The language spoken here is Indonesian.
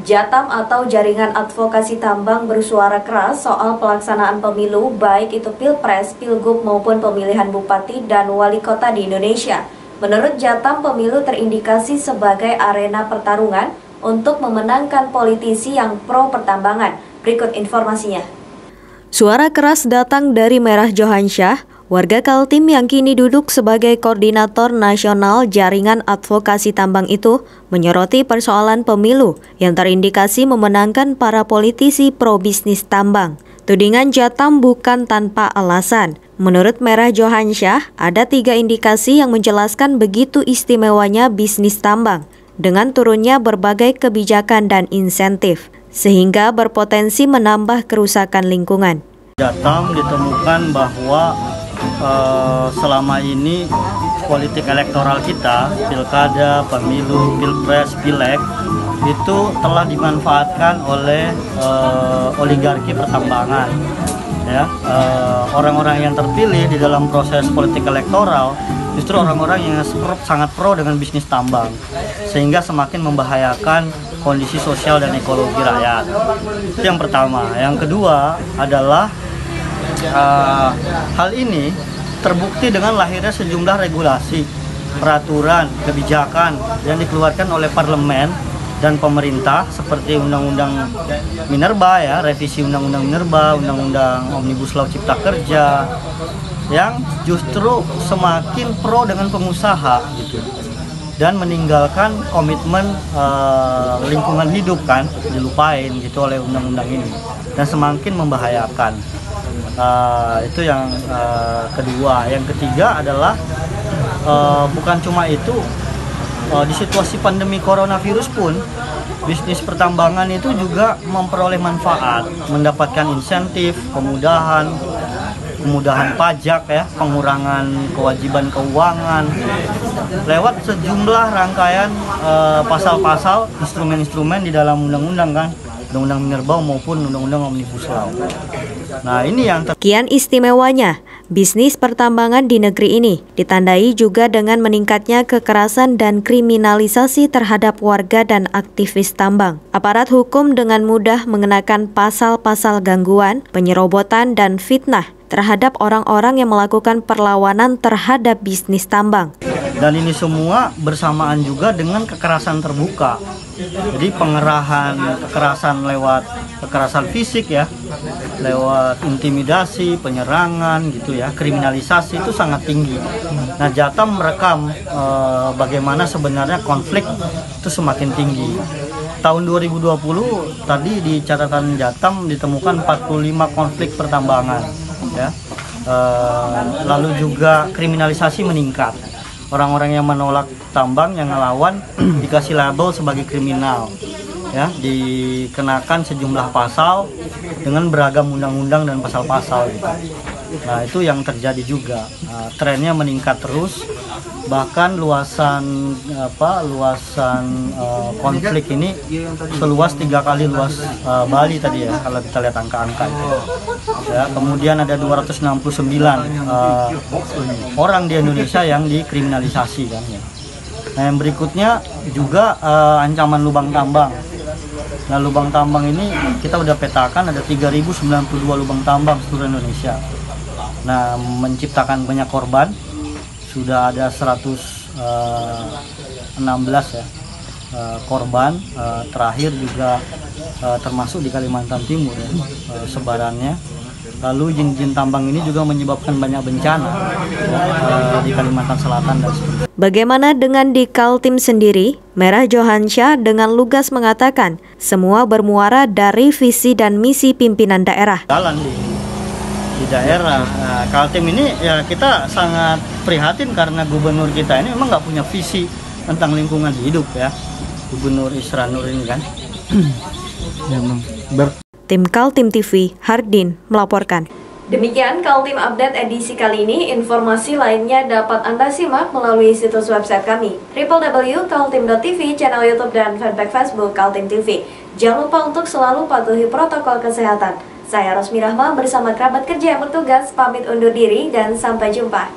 Jatam atau Jaringan Advokasi Tambang bersuara keras soal pelaksanaan pemilu baik itu Pilpres, Pilgub maupun pemilihan bupati dan wali kota di Indonesia. Menurut Jatam, pemilu terindikasi sebagai arena pertarungan untuk memenangkan politisi yang pro pertambangan. Berikut informasinya. Suara keras datang dari Merah Johansyah, warga Kaltim yang kini duduk sebagai koordinator nasional Jaringan Advokasi Tambang itu menyoroti persoalan pemilu yang terindikasi memenangkan para politisi pro bisnis tambang. Tudingan Jatam bukan tanpa alasan. Menurut Merah Johansyah, ada 3 indikasi yang menjelaskan begitu istimewanya bisnis tambang dengan turunnya berbagai kebijakan dan insentif, sehingga berpotensi menambah kerusakan lingkungan. Jatam ditemukan bahwa selama ini politik elektoral kita, pilkada, pemilu, pilpres, pileg, itu telah dimanfaatkan oleh oligarki pertambangan. Ya, orang-orang yang terpilih di dalam proses politik elektoral justru orang-orang yang sangat pro dengan bisnis tambang, sehingga semakin membahayakan kondisi sosial dan ekologi rakyat. Itu yang pertama. Yang kedua adalah hal ini terbukti dengan lahirnya sejumlah regulasi, peraturan, kebijakan yang dikeluarkan oleh parlemen dan pemerintah seperti Undang-Undang Minerba, ya, revisi Undang-Undang Minerba, Undang-Undang Omnibus Law Cipta Kerja, yang justru semakin pro dengan pengusaha gitu, dan meninggalkan komitmen lingkungan hidup kan, dilupain gitu oleh undang-undang ini, dan semakin membahayakan. Itu yang kedua. Yang ketiga adalah bukan cuma itu, di situasi pandemi coronavirus pun bisnis pertambangan itu juga memperoleh manfaat, mendapatkan insentif, kemudahan pajak, ya, pengurangan kewajiban keuangan lewat sejumlah rangkaian pasal-pasal, instrumen-instrumen di dalam undang-undang kan, Undang-Undang Minerba maupun Undang-Undang Omnibus Law. Nah, ini yang kian istimewanya, bisnis pertambangan di negeri ini ditandai juga dengan meningkatnya kekerasan dan kriminalisasi terhadap warga dan aktivis tambang. Aparat hukum dengan mudah mengenakan pasal-pasal gangguan, penyerobotan, dan fitnah terhadap orang-orang yang melakukan perlawanan terhadap bisnis tambang. Dan ini semua bersamaan juga dengan kekerasan terbuka. Jadi pengerahan kekerasan lewat kekerasan fisik, ya, lewat intimidasi, penyerangan gitu, ya, kriminalisasi itu sangat tinggi. Nah, Jatam merekam bagaimana sebenarnya konflik itu semakin tinggi. Tahun 2020 tadi di catatan Jatam ditemukan 45 konflik pertambangan, ya. Lalu juga kriminalisasi meningkat. Orang-orang yang menolak tambang, yang ngelawan, dikasih label sebagai kriminal, ya, dikenakan sejumlah pasal dengan beragam undang-undang dan pasal-pasal gitu. Nah, itu yang terjadi juga. Trennya meningkat terus, bahkan luasan konflik ini seluas 3 kali luas Bali tadi, ya, kalau kita lihat angka-angka itu. Ya, kemudian ada 269 orang di Indonesia yang dikriminalisasi kan, ya. Nah, yang berikutnya juga ancaman lubang tambang. Nah, lubang tambang ini kita udah petakan ada 3092 lubang tambang seluruh Indonesia. Nah, menciptakan banyak korban. Sudah ada 116 ya korban, terakhir juga termasuk di Kalimantan Timur, ya, sebarannya. Lalu izin tambang ini juga menyebabkan banyak bencana di Kalimantan Selatan dan sebagainya. Bagaimana dengan di Kaltim sendiri? Merah Johansyah dengan lugas mengatakan semua bermuara dari visi dan misi pimpinan daerah. Jalan di daerah. Nah, Kaltim ini, ya, kita sangat prihatin karena gubernur kita ini memang nggak punya visi tentang lingkungan hidup, ya, Gubernur Isra Nur ini kan. Tim Kaltim TV, Hardin melaporkan. Demikian Kaltim Update edisi kali ini. Informasi lainnya dapat Anda simak melalui situs website kami www.kaltim.tv, channel YouTube dan fanpage Facebook Kaltim TV. Jangan lupa untuk selalu patuhi protokol kesehatan. Saya Rosmi Rahma bersama kerabat kerja yang bertugas pamit undur diri dan sampai jumpa.